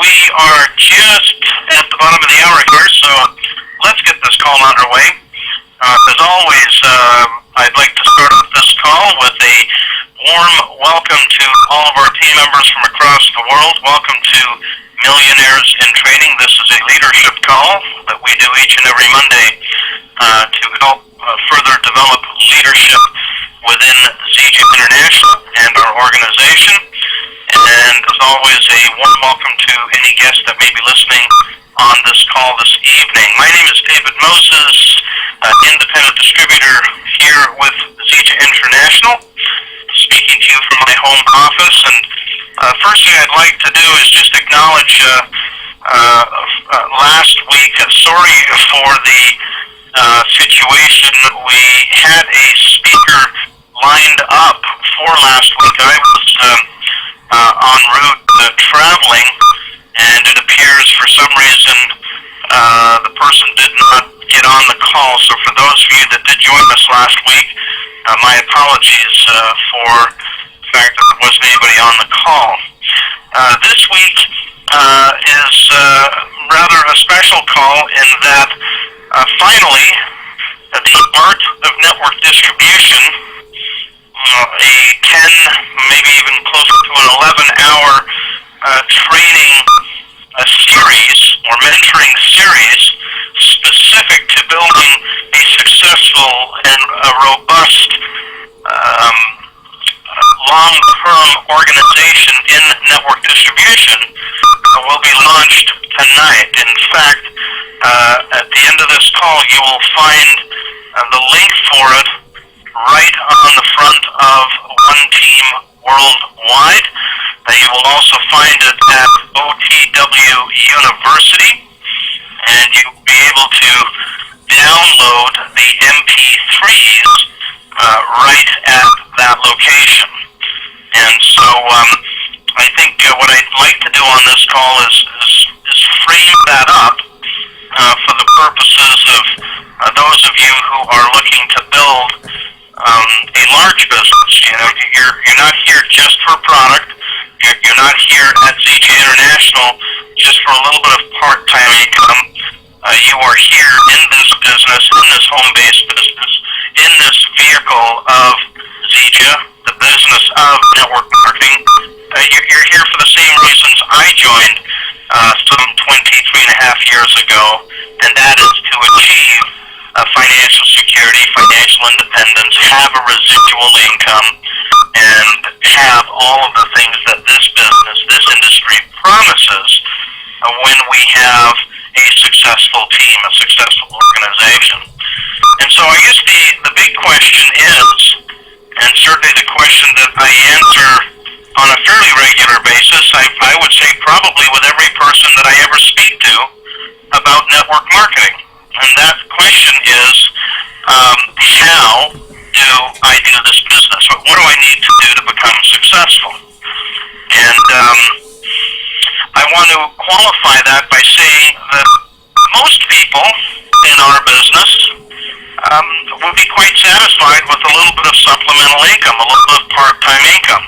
We are just at the bottom of the hour here, so let's get this call underway. As always, I'd like to start off this call with a warm welcome to all of our team members from across the world. Welcome to Millionaires in Training. This is a leadership call that we do each and every Monday to help further develop leadership within ZJ International and our organization. And as always, a warm welcome to any guests that may be listening on this call this evening. My name is David Moses, independent distributor here with ZJ International, speaking to you from my home office. And first thing I'd like to do is just acknowledge last week, sorry for the situation. We had a speaker lined up for last week. I was en route traveling, and it appears for some reason the person did not get on the call. So for those of you that did join us last week, my apologies for the fact that there wasn't anybody on the call. This week is rather a special call in that finally the art of network distribution, a 10, maybe even closer to an 11-hour training series or mentoring series specific to building a successful and a robust long-term organization in network distribution will be launched tonight. In fact, at the end of this call, you will find the link for it right on the front of One Team Worldwide. You will also find it at OTW University, and you'll be able to download the MP3s right at that location. And so I think what I'd like to do on this call is frame that up for the purposes of those of you who are looking to build a large business. You know, you're not here just for product. You're not here at ZJ International just for a little bit of part-time income. You are here in this business, in this home-based business, in this vehicle of ZJ, the business of network marketing. You're here for the same reasons I joined some 23 and a half years ago, and that is to achieve financial security, financial independence, have a residual income, and have all of the things that this business, this industry promises when we have a successful team, a successful organization. And so I guess the big question is, and certainly the question that I answer on a fairly regular basis, I would say probably with every person that I ever speak to about network marketing. And that question is, how do I do this business? What do I need to do to become successful? And I want to qualify that by saying that most people in our business would be quite satisfied with a little bit of supplemental income, a little bit of part-time income,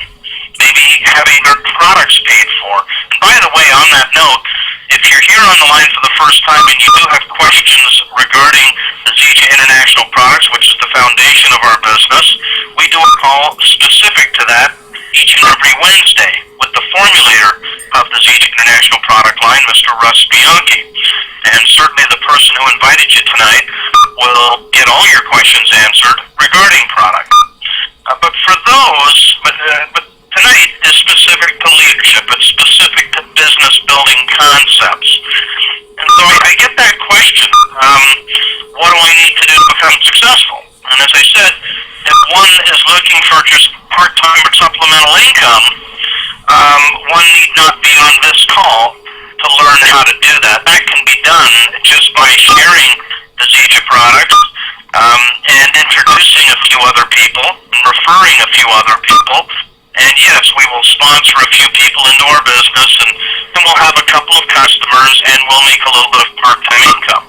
maybe having their products paid for. And by the way, on that note, if you're here on the line for the first time and you do have questions regarding the ZJ International products, which is the foundation of our business, we do a call specific to that each and every Wednesday with the formulator of the ZJ International product line, Mr. Russ Bianchi. And certainly the person who invited you tonight will get all your questions answered regarding product. But for those, but tonight is specific to leadership. It's specific to business building concepts. And so I get that question, what do I need to do to become successful? And as I said, if one is looking for just part-time or supplemental income, one need not be on this call to learn how to do that. That can be done just by sharing the ZJ products and introducing a few other people and referring a few other people. And yes, we will sponsor a few people into our business, and we'll have a couple of customers, and we'll make a little bit of part-time income.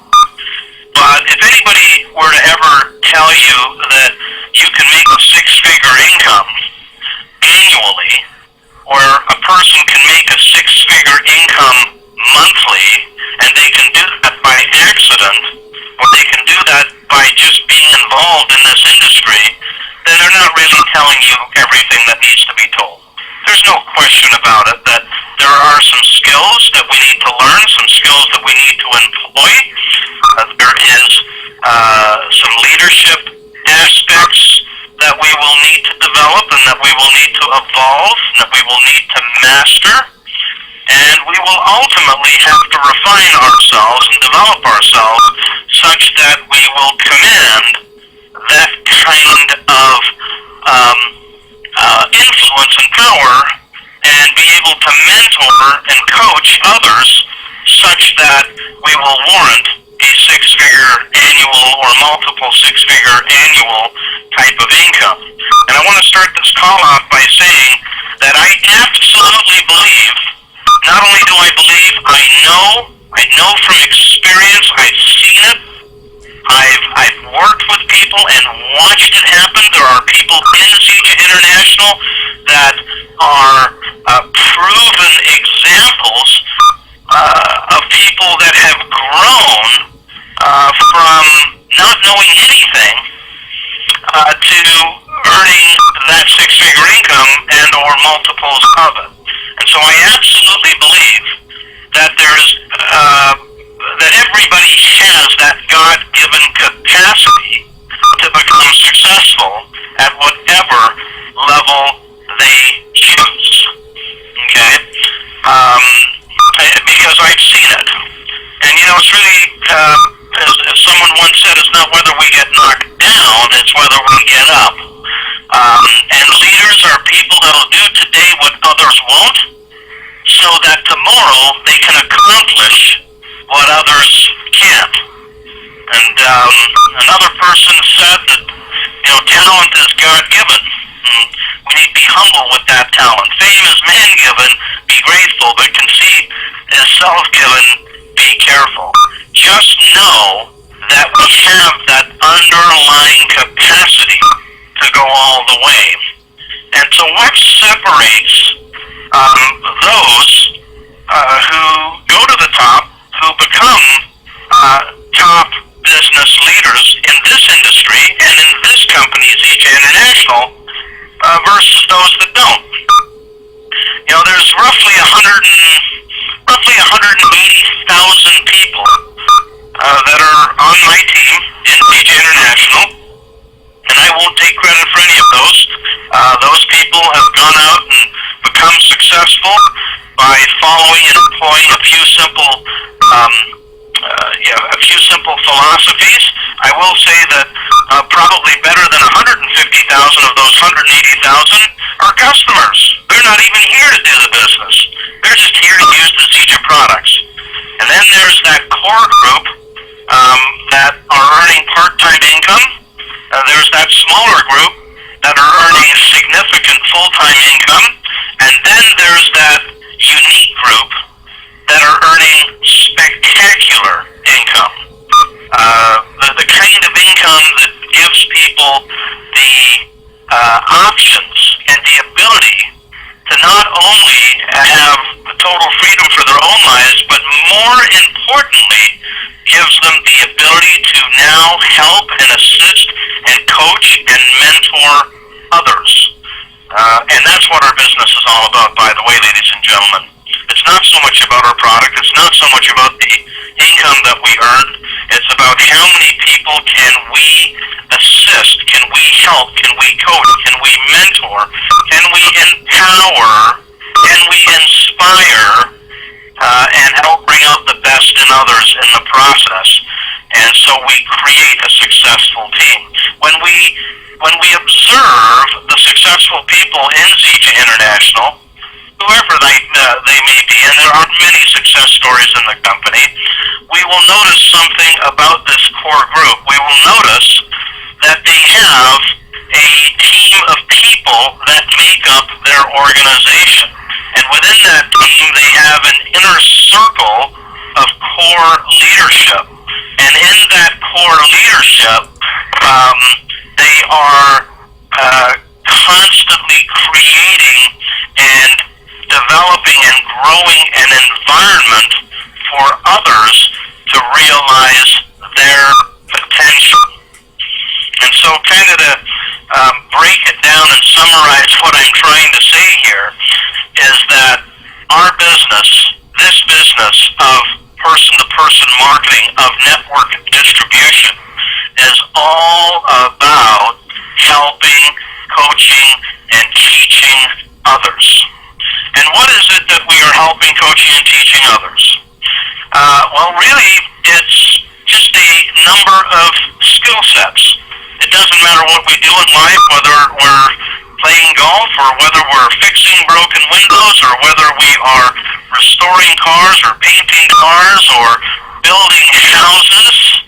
But if anybody were to ever tell you that you can make a six-figure income annually, or a person can make a six-figure income question about it, that there are some skills that we need to learn, some skills that we need to employ. There is some leadership aspects that we will need to develop and that we will need to evolve and that we will need to master. And we will ultimately have to refine ourselves and develop ourselves such that we will command that kind of influence and power and be able to mentor and coach others such that we will warrant a six-figure annual or multiple six-figure annual type of income. And I want to start this call off by saying that I absolutely believe, not only do I believe, I know from experience, I've seen it, I've worked with people and watched it happen. There are people in ZJ International that are proven examples of people that have grown from not knowing anything to earning that six-figure income and or multiples of it. And so I absolutely believe that there's that everybody has that God-given capacity to become successful at whatever level they choose. Okay? Because I've seen it. And you know, it's really, as someone once said, it's not whether we get knocked down, it's whether we get up. And leaders are people that will do today what others won't, so that tomorrow they can accomplish what others can't. And another person said that, you know, talent is God-given. We need to be humble with that talent. Fame is man-given, be grateful, but conceit is self-given, be careful. Just know that we have that underlying capacity to go all the way. And so what separates those who go to the top, who become top business leaders in this industry and in this company, ZJ International, versus those that don't? You know, there's roughly 180,000 people that are on my team in ZJ International, and I won't take credit for any of those. Those people have gone out and become successful by following and employing a few simple philosophies. I will say that probably better than 150,000 of those 180,000 are customers. They're not even here to do the business. They're just here to use the ZJ products. And then there's that core group that are earning part-time income. There's that smaller group that are earning significant full-time income. And then there's that unique group that are earning spectacular income. The kind of income that gives people the options and the ability to not only have total freedom for their own lives, but more importantly, gives them the ability to now help and assist and coach and mentor others. And that's what our business is all about, by the way, ladies and gentlemen. It's not so much about our product. It's not so much about the income that we earn. It's about how many people can we assist, can we help, can we coach, can we mentor, can we empower, can we inspire, and help bring out the best in others in the process. And so we create a successful team. When we observe the successful people in ZJ International, whoever they may be, and there are many success stories in the company, we will notice something about this core group. We will notice that they have a team of people that make up their organization. And within that team, they have an inner circle of core leadership. And in that core leadership, they are constantly creating and developing and growing an environment for others to realize their potential. And so kind of to break it down and summarize what I'm trying to say here is helping, coaching, and teaching others? Well, really, it's just a number of skill sets. It doesn't matter what we do in life, whether we're playing golf or whether we're fixing broken windows or whether we are restoring cars or painting cars or building houses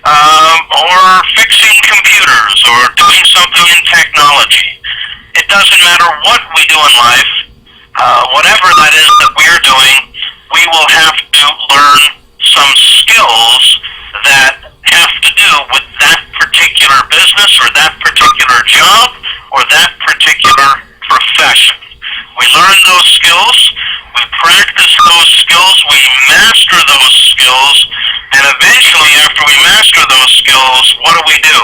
or fixing computers or doing something in technology. It doesn't matter what we do in life, whatever that is that we're doing, we will have to learn some skills that have to do with that particular business or that particular job or that particular profession. We learn those skills, we practice those skills, we master those skills, and eventually after we master those skills, what do?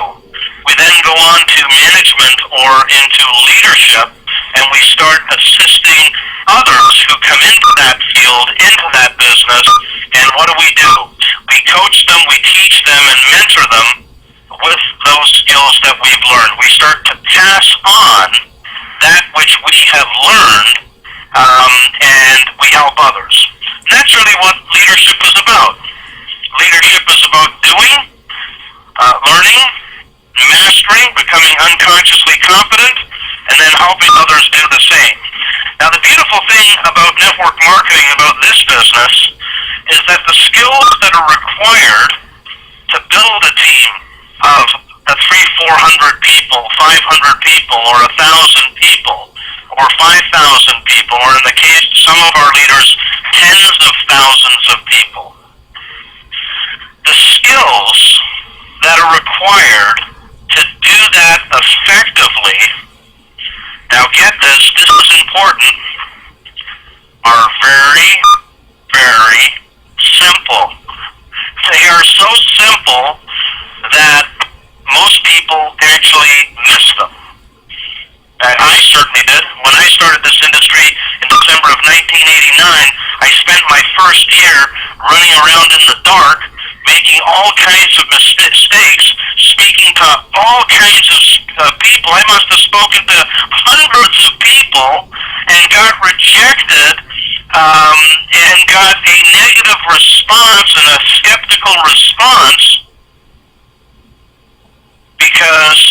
We then go on to management or into leadership, and we start assisting others who come into that field, into that business, and what do? We coach them, we teach them, and mentor them with those skills that we've learned. We start to pass on that which we have learned, and we help others. That's really what leadership is about. Leadership is about doing, learning, mastering, becoming unconsciously competent, and then helping others do the same. Now, the beautiful thing about network marketing, about this business, is that the skills that are required to build a team of 300-400 people, 500 people, or 1,000 people, or 5,000 people, or in the case of some of our leaders, tens of thousands of people. The skills that are required to do that effectively, now get this is important, are very, very simple. They are so simple that most people actually miss them. I certainly did. When I started this industry in December of 1989, I spent my first year running around in the dark, making all kinds of mistakes, speaking to all kinds of people. I must have spoken to hundreds of people and got rejected and got a negative response and a skeptical response because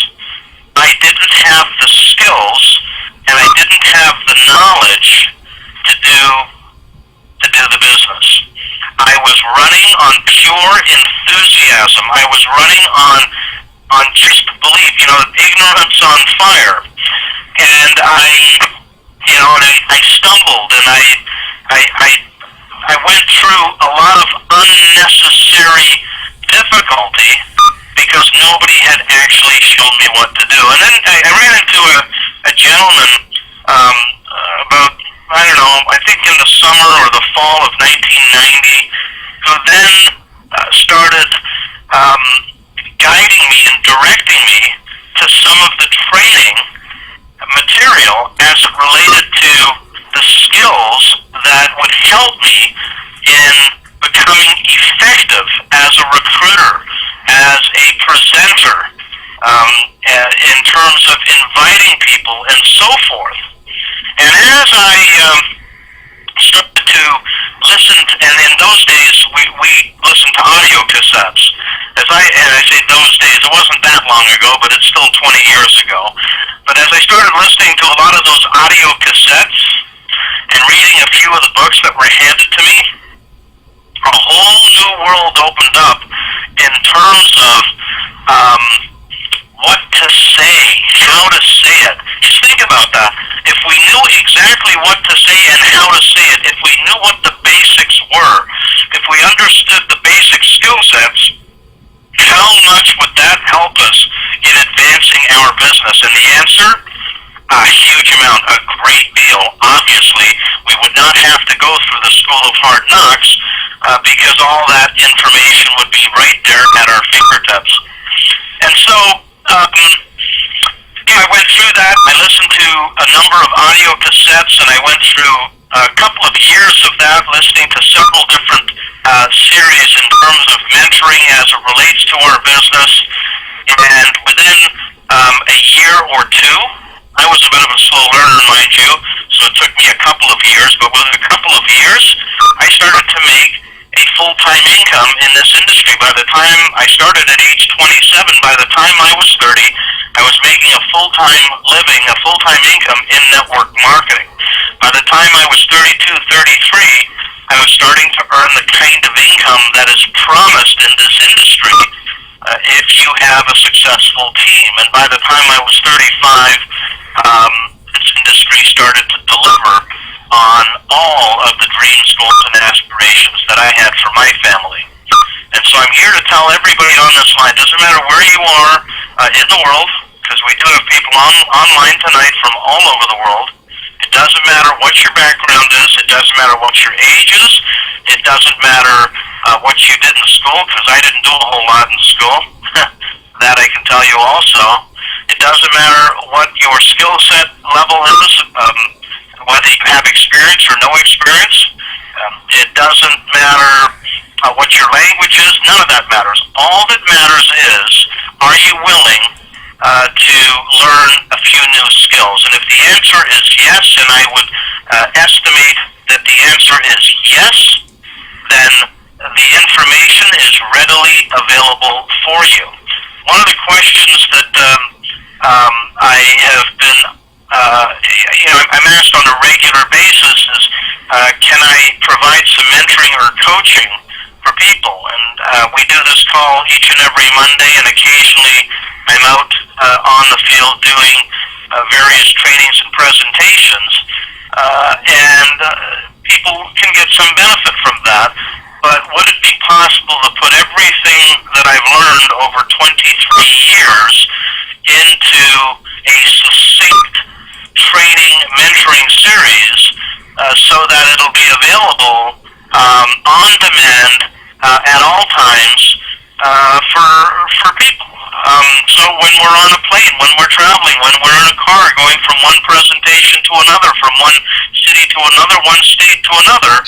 I didn't have the skills and I didn't have the knowledge to do the business. I was running on pure enthusiasm. I was running on just belief, ignorance on fire. And I stumbled and I went through a lot of unnecessary difficulty because nobody had actually shown me what to do. And then I ran into a gentleman about, I think in the summer or the fall of 1990, who then started guiding me and directing me to some of the training material as it related to the skills that would help me in becoming effective as a recruiter, as a presenter, in terms of inviting people and so forth. And as I started to listen, and in those days we listened to audio cassettes. And I say those days, it wasn't that long ago, but it's still 20 years ago. But as I started listening to a lot of those audio cassettes and reading a few of the books that were handed to me, a whole new world opened up in terms of what to say, how to say it. Just think about that. If we knew exactly what to say and how to say it, if we knew what the basics were, if we understood the basic skill sets, how much would that help us in advancing our business? And the answer? A huge amount, a great deal. Obviously, we would not have to go through the School of Hard Knocks because all that information would be right there at our fingertips. And so, I went through that. I listened to a number of audio cassettes, and I went through a couple of years of that, listening to several different series in terms of mentoring as it relates to our business. And within a year or two, I was a bit of a slow learner, mind you, so it took me a couple of years, but within a couple of years, I started to make a full-time income in this industry. By the time I started at age 27, by the time I was 30, I was making a full-time living, a full-time income in network marketing. By the time I was 32, 33, I was starting to earn the kind of income that is promised in this industry if you have a successful team. And by the time I was 35, this industry started to deliver on all of the dreams, goals, and aspirations that I had for my family. And so I'm here to tell everybody on this line, doesn't matter where you are in the world, because we do have people online tonight from all over the world. It doesn't matter what your background is. It doesn't matter what your age is. It doesn't matter what you did in school, because I didn't do a whole lot in school. That I can tell you also. It doesn't matter what your skill set level is, whether you have experience or no experience. It doesn't matter what your language is. None of that matters. All that matters is, are you willing to learn a few new skills? And if the answer is yes, and I would estimate that the answer is yes, then the information is readily available for you. One of the questions that I have been, I'm asked on a regular basis is, can I provide some mentoring or coaching for people? And we do this call each and every Monday, and occasionally I'm out on the field doing various trainings and presentations, and people can get some benefit from that. But would it be possible to put everything that I've learned over 23 years into a succinct training mentoring series so that it'll be available on demand at all times for people? So when we're on a plane, when we're traveling, when we're in a car going from one presentation to another, from one city to another, one state to another,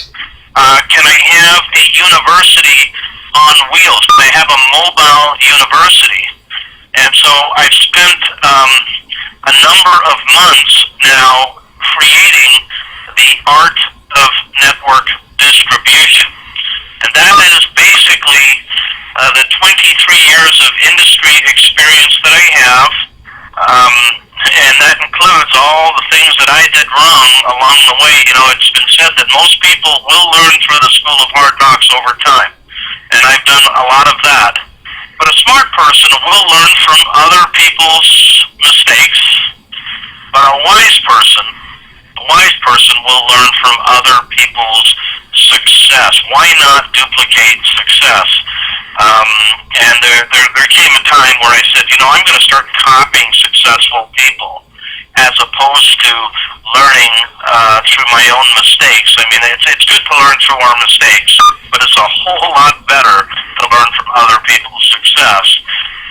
can I have a university on wheels? Can I have a mobile university? And so I've spent a number of months now creating the art of network distribution. And that is basically the 23 years of industry experience that I have, and that includes all the things that I did wrong along the way. You know, it's been said that most people will learn through the school of hard knocks over time, and I've done a lot of that. But a smart person will learn from other people's mistakes, but a wise person will learn from other people's success. Why not duplicate success? And there came a time where I said, I'm going to start copying successful people as opposed to learning through my own mistakes. I mean, it's good to learn through our mistakes, but it's a whole lot better to learn from other people's success.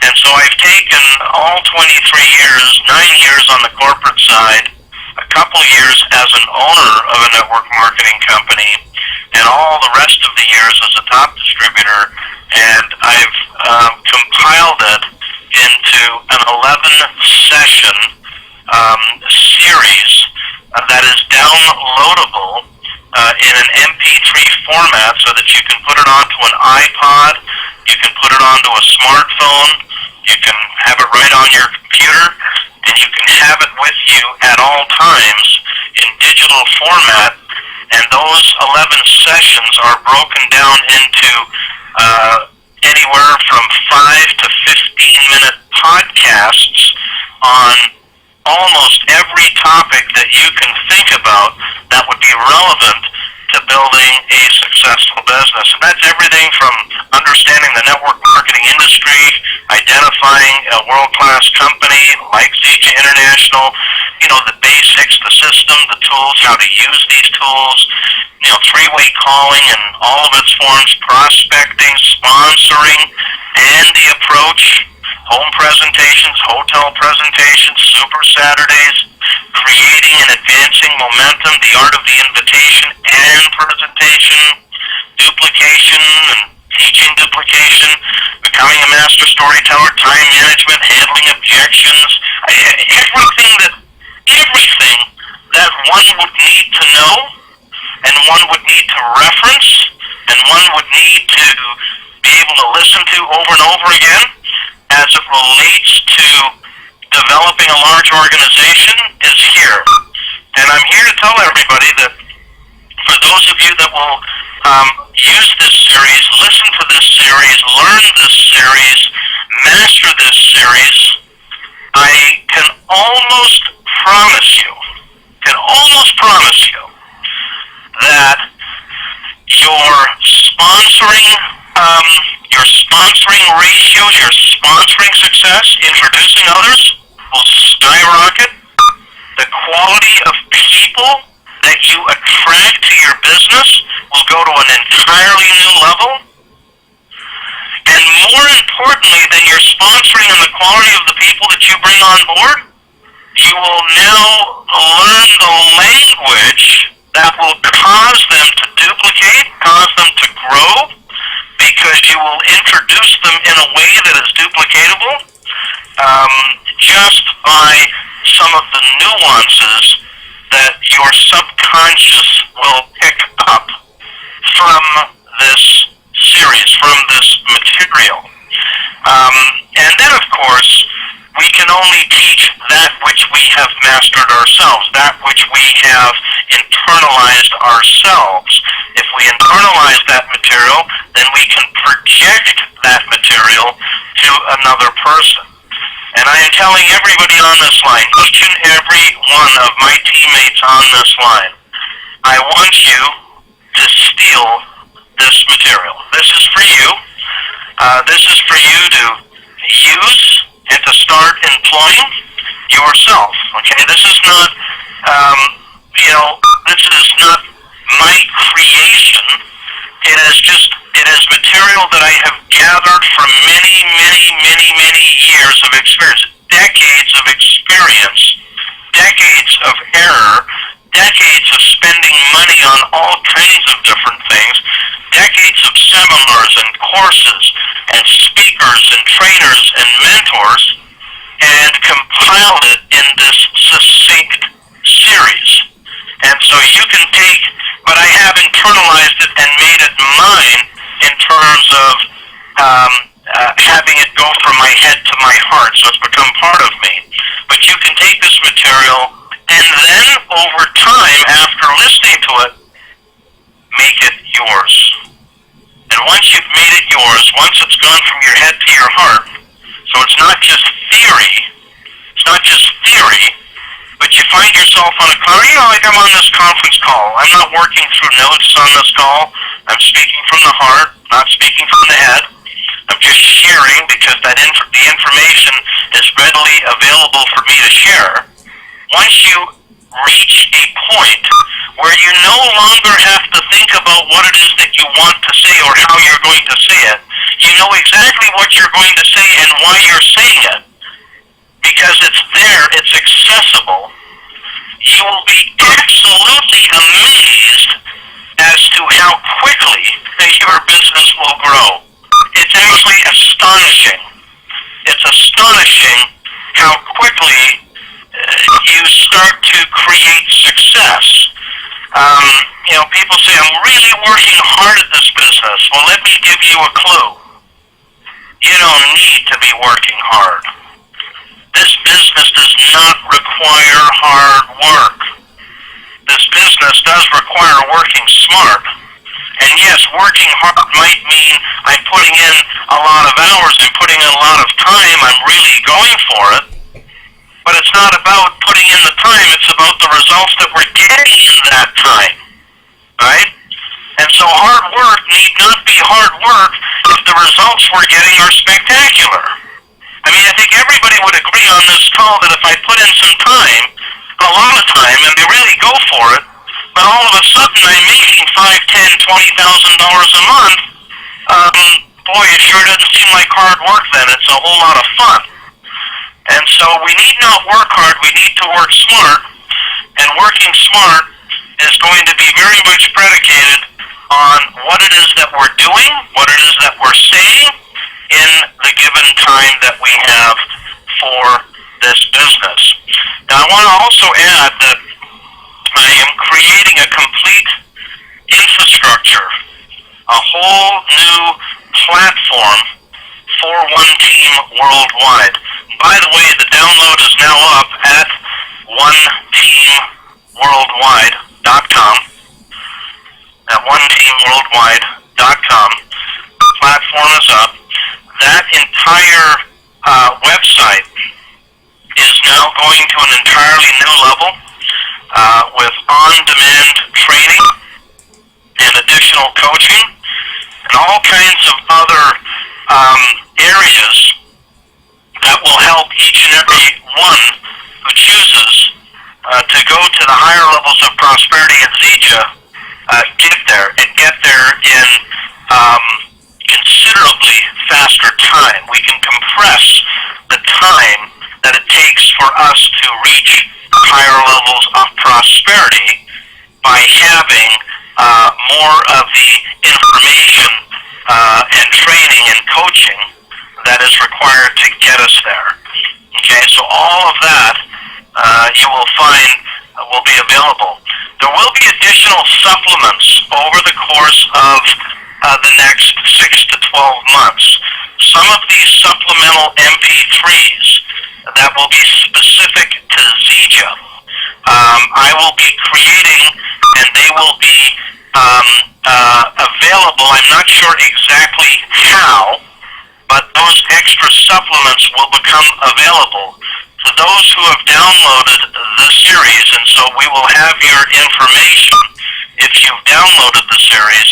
And so I've taken all 23 years, 9 years on the corporate side, a couple years as an owner of a network marketing company, and all the rest of the years as a top distributor, and I've compiled it into an 11-session series that is downloadable in an MP3 format so that you can put it onto an iPod, you can put it onto a smartphone, you can have it right on your computer, and you can have it with you at all times in digital format. And those 11 sessions are broken down into anywhere from 5 to 15-minute podcasts on almost every topic that you can think about that would be relevant to building a successful business. And that's everything from understanding the network marketing industry, identifying a world-class company like ZJ International, the basics, the system, the tools, how to use these tools, three-way calling in all of its forms, prospecting, sponsoring, and the approach, home presentations, hotel presentations, super Saturdays, creating and advancing momentum, the art of the invitation and presentation, duplication and teaching duplication, becoming a master storyteller, time management, handling objections, everything that one would need to know and one would need to reference and one would need to be able to listen to over and over again as it relates to developing a large organization is here. And I'm here to tell everybody that for those of you that will use this series, listen to this series, learn this series, master this series, I can almost promise you that your sponsoring ratios, your sponsoring success, introducing others will skyrocket. The quality of people that you attract to your business will go to an entirely new level. And more importantly than your sponsoring and the quality of the people that you bring on board, you will now learn the language that will cause them to duplicate, cause them to grow, because you will introduce them in a way that is duplicatable just by some of the nuances that your subconscious will pick up from this series, from this material. And then, of course, we can only teach that which we have mastered ourselves, that which we have internalized ourselves. If we internalize that material, then we can project that material to another person. And I am telling everybody on this line, each and every one of my teammates on this line, I want you to steal this material. This is for you. This is for you to use and to start employing yourself. Okay, this is not, this is not my creation. It is material that I have gathered from many years of experience, decades of experience, decades of error, decades of spending money on all kinds of different things, decades of seminars and courses and speakers and trainers and mentors, and compiled it in this succinct series. And so you can take, but I have internalized it and made it mine in terms of having it go from my head to my heart, so it's become part of me. But you can take this material and then over time, after listening to it, make it yours. And once you've made it yours, once it's gone from your head to your heart, so it's not just theory, but you find yourself on a call, like I'm on this conference call. I'm not working through notes on this call. I'm speaking from the heart, not speaking from the head. I'm just sharing because the information is readily available for me to share. Once you reach a point where you no longer have to think about what it is that you want to say or how you're going to say it, you know exactly what you're going to say and why you're saying it. Because it's there, it's accessible. You will be absolutely amazed as to how quickly your business will grow. It's actually astonishing. It's astonishing how quickly you start to create success. People say, I'm really working hard at this business. Well, let me give you a clue. You don't need to be working hard. This business does not require hard work. This business does require working smart. And yes, working hard might mean I'm putting in a lot of hours, I'm putting in a lot of time, I'm really going for it. But it's not about putting in the time, it's about the results that we're getting in that time. Right? And so hard work need not be hard work if the results we're getting are spectacular. I mean, I think everybody would agree on this call that if I put in some time, a lot of time, and they really go for it, but all of a sudden I'm making $5,000, $10,000, $20,000 a month, boy, it sure doesn't seem like hard work then. It's a whole lot of fun. And so we need not work hard, we need to work smart, and working smart is going to be very much predicated on what it is that we're doing, what it is that we're saying in the given time that we have for this business. Now I want to also add that I am creating a complete a whole new platform for One Team Worldwide. By the way, the download is now up at oneteamworldwide.com. At oneteamworldwide.com. The platform is up. That entire website is now going to an entirely new level with on-demand training and additional coaching and all kinds of other areas that will help each and every one who chooses to go to the higher levels of prosperity in Zija get there, and get there in considerably faster time. We can compress the time that it takes for us to reach higher levels of prosperity by having more of the information and training and coaching that is required to get us there. Okay, so all of that you will find will be available. There will be additional supplements over the course of the next 6 to 12 months. Some of these supplemental MP3s that will be specific to Zija, I will be creating, and they will be available. I'm not sure exactly how, but those extra supplements will become available to those who have downloaded the series, and so we will have your information if you've downloaded the series.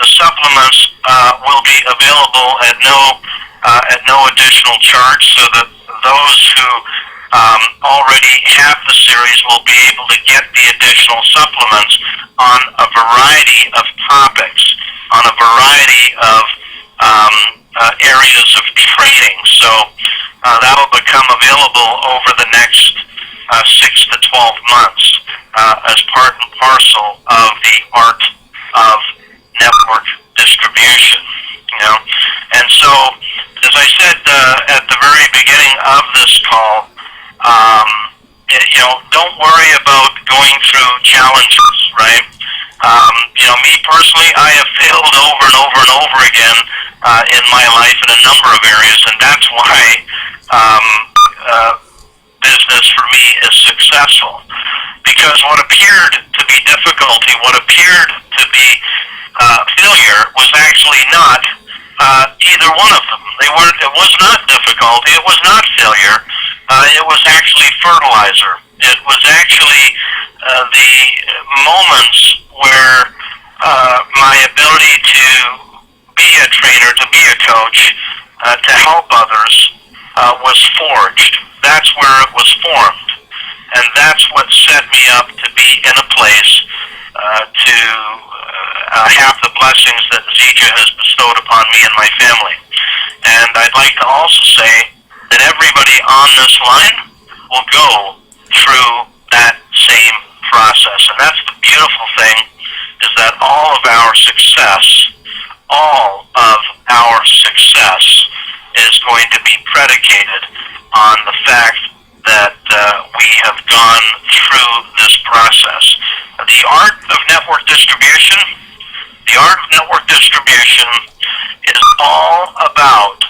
The supplements will be available at no additional charge, so that those who already have the series will be able to get the additional supplements on a variety of topics, on a variety of areas of training. So that will become available over the next 6 to 12 months as part and parcel of the art of network distribution. And so, as I said at the very beginning of this call, don't worry about going through challenges, right? Me personally, I have failed over and over and over again in my life in a number of areas, and that's why business for me is successful. Because what appeared to be difficulty, what appeared to be failure, was actually not either one of them. It was not difficulty. It was not failure. It was actually fertilizer. It was actually the moments where my ability to be a trainer, to be a coach, to help others was forged. That's where it was formed. And that's what set me up to be in a place to have the blessings that Zija has bestowed upon me and my family. And I'd like to also say that everybody on this line will go through that same process. And that's the beautiful thing, is that all of our success is going to be predicated on the fact that we have gone through this process. The art of network distribution is all about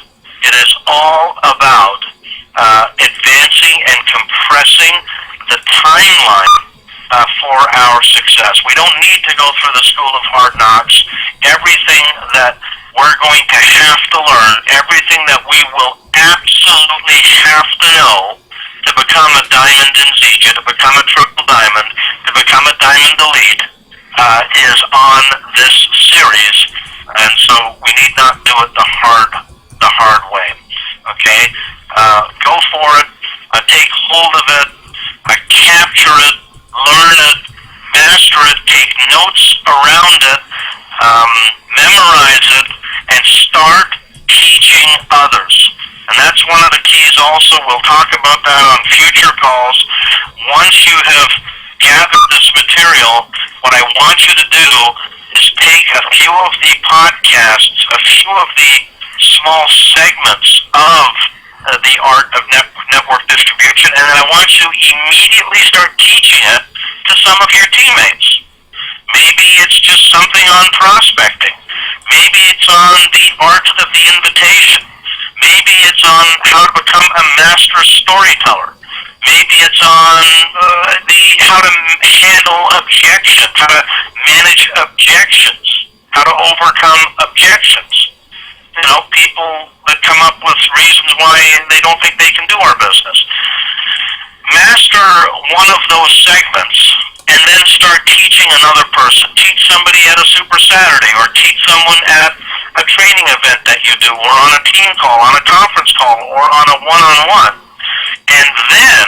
advancing and compressing the timeline for our success. We don't need to go through the school of hard knocks. Everything that we're going to have to learn, everything that we will absolutely have to know to become a diamond in Zija, to become a triple diamond, to become a diamond elite, is on this series. And so we need not do it the hard way. Okay? Go for it. Take hold of it. Capture it. Learn it. Master it. Take notes around it. Memorize it. And start teaching others. And that's one of the keys also. We'll talk about that on future calls. Once you have gathered this material, what I want you to do is take a few of the podcasts, a few of the small segments of the art of network distribution, and then I want you to immediately start teaching it to some of your teammates. Maybe it's just something on prospecting. on the art of the invitation. Maybe it's on how to become a master storyteller. Maybe it's on how to handle objections, how to manage objections, how to overcome objections. You know, people that come up with reasons why they don't think they can do our business. Master one of those segments and then start teaching another person. Teach somebody at a Super Saturday, or teach someone at a training event that you do, or on a team call, on a conference call, or on a one-on-one. And then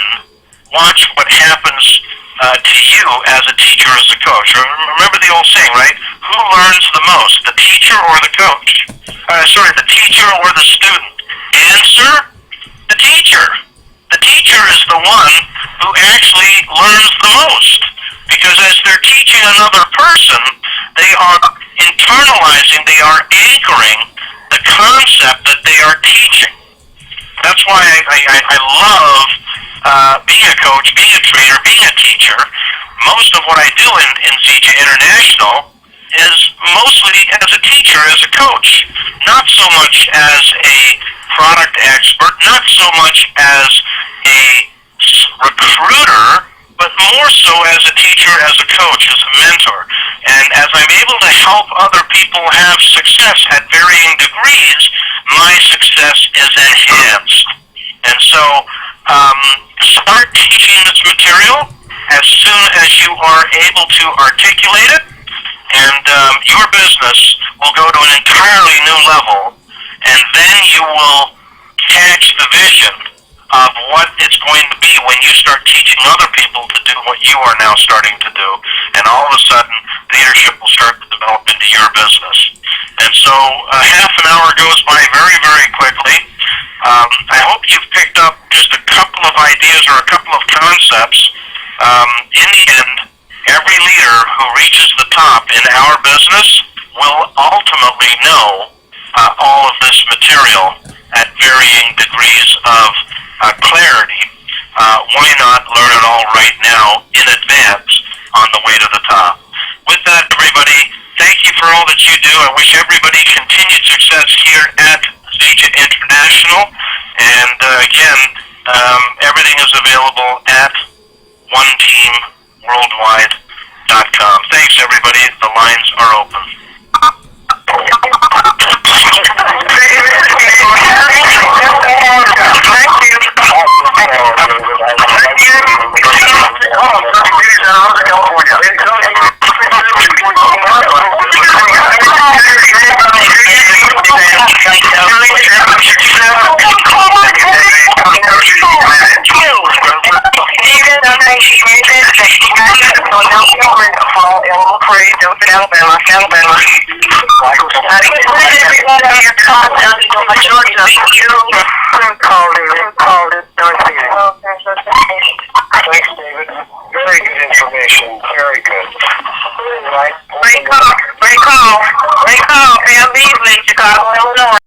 watch what happens to you as a teacher, as a coach. Remember the old saying, right? Who learns the most, the teacher or the coach? The teacher or the student? Answer, the teacher. The teacher is the one who actually learns the most, because as they're teaching another person, they are internalizing, they are anchoring the concept that they are teaching. That's why I love being a coach, being a trainer, being a teacher. Most of what I do in CJ International is mostly as a teacher, as a coach. Not so much as a product expert, not so much as a recruiter, but more so as a teacher, as a coach, as a mentor. And as I'm able to help other people have success at varying degrees, my success is enhanced. And so, start teaching this material as soon as you are able to articulate it, and your business will go to an entirely new level, and then you will catch the vision of what it's going to be when you start teaching other people to do what you are now starting to do. And all of a sudden, leadership will start to develop into your business. And so half an hour goes by very, very quickly. I hope you've picked up just a couple of ideas or a couple of concepts. In the end, every leader who reaches the top in our business will ultimately know all of this material at varying degrees of clarity. Why not learn it all right now in advance on the way to the top? With that, everybody, thank you for all that you do. I wish everybody continued success here at CJ International. And again, everything is available at oneteamworldwide.com. Thanks, everybody. The lines are open. Alabama. Thanks, David. Very good information. Very good. Great call. Great call. Great call. Pam Beasley, Chicago, Illinois.